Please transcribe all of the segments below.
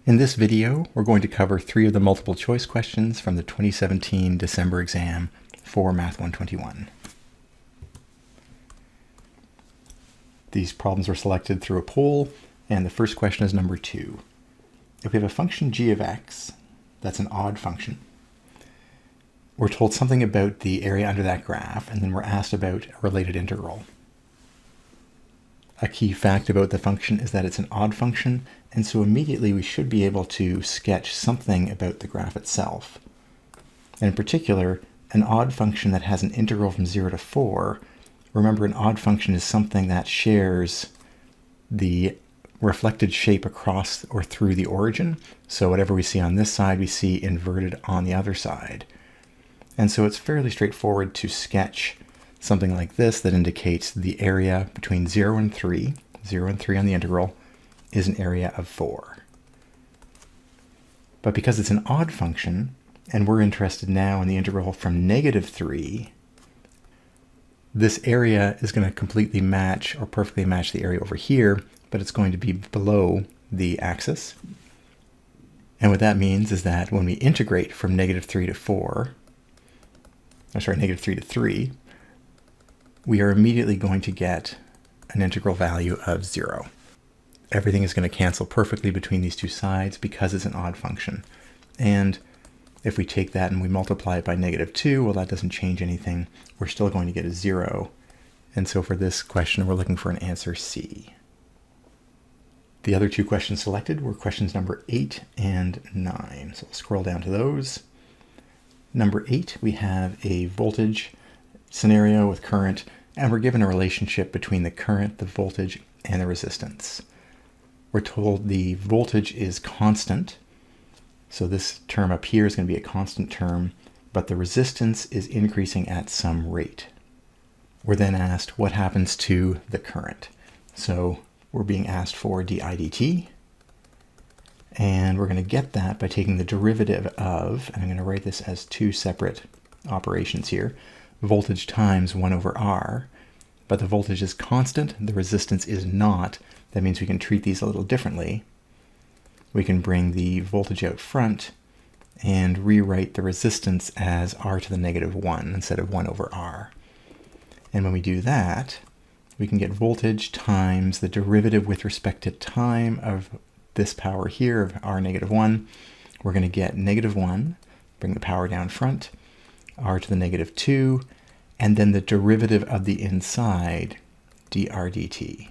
In this video, we're going to cover 3 of the multiple choice questions from the 2017 December exam for Math 121. These problems were selected through a poll, and the first question is number 2. If we have a function g of x, that's an odd function, we're told something about the area under that graph, and then we're asked about a related integral. A key fact about the function is that it's an odd function, and so immediately we should be able to sketch something about the graph itself. And in particular, an odd function that has an integral from 0 to 4, remember an odd function is something that shares the reflected shape across or through the origin. So whatever we see on this side, we see inverted on the other side. And so it's fairly straightforward to sketch something like this that indicates the area between 0 and 3, 0 and 3 on the integral, is an area of 4. But because it's an odd function, and we're interested now in the integral from -3, this area is going to completely match or perfectly match the area over here, but it's going to be below the axis. And what that means is that when we integrate from -3 to 4, -3 to 3, we are immediately going to get an integral value of 0. Everything is going to cancel perfectly between these two sides because it's an odd function. And if we take that and we multiply it by -2, well, that doesn't change anything. We're still going to get a 0. And so for this question, we're looking for an answer C. The other 2 questions selected were questions number 8 and 9. So we'll scroll down to those. Number 8, we have a voltage scenario with current, and we're given a relationship between the current, the voltage, and the resistance. We're told the voltage is constant, so this term up here is going to be a constant term, but the resistance is increasing at some rate. We're then asked what happens to the current. So we're being asked for di dt, and we're going to get that by taking the derivative of, and I'm going to write this as 2 separate operations here, voltage times 1 over R, but the voltage is constant, the resistance is not. That means we can treat these a little differently. We can bring the voltage out front and rewrite the resistance as R to the -1 instead of 1 over R. And when we do that, we can get voltage times the derivative with respect to time of this power here of R -1. We're going to get -1, bring the power down front, R to the -2, and then the derivative of the inside, dr dt.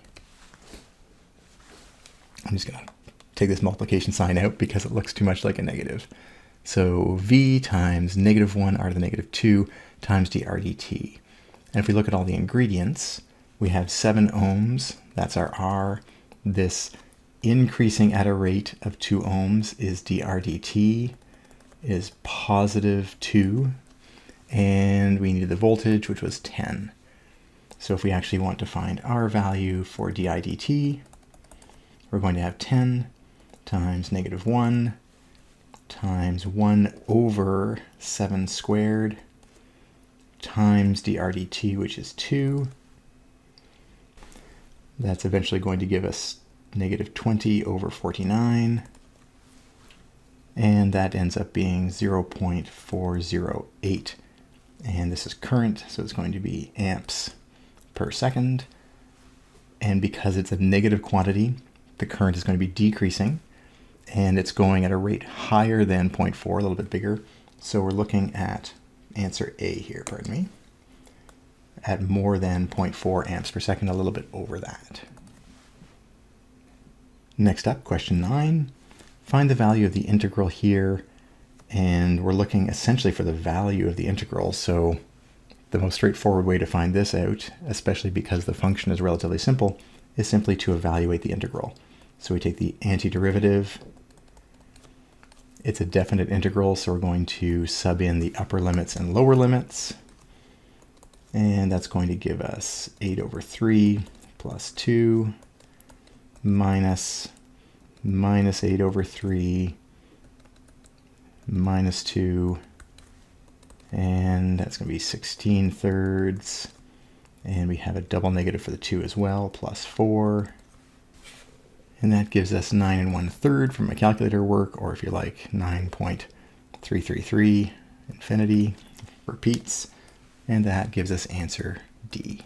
I'm just going to take this multiplication sign out because it looks too much like a negative. So V times -1 R to the -2 times dr dt. And if we look at all the ingredients, we have 7 ohms, that's our R. This increasing at a rate of 2 ohms is dr dt, is +2, and we needed the voltage, which was 10. So if we actually want to find our value for di dt, we're going to have 10 times -1 times 1 over 7 squared times dr dt, which is 2. That's eventually going to give us -20 over 49. And that ends up being 0.408. And this is current, so it's going to be amps per second. And because it's a negative quantity, the current is going to be decreasing, and it's going at a rate higher than 0.4, a little bit bigger. So we're looking at answer A here, pardon me, at more than 0.4 amps per second, a little bit over that. Next up, question 9. Find the value of the integral here, and we're looking essentially for the value of the integral. So the most straightforward way to find this out, especially because the function is relatively simple, is simply to evaluate the integral. So we take the antiderivative. It's a definite integral, so we're going to sub in the upper limits and lower limits. And that's going to give us 8 over 3 plus 2 minus -8 over 3 minus 2, and that's going to be 16/3, and we have a double negative for the 2 as well, plus 4, And that gives us 9 1/3 from a calculator work, or if you like, 9.333 infinity repeats. And that gives us answer D.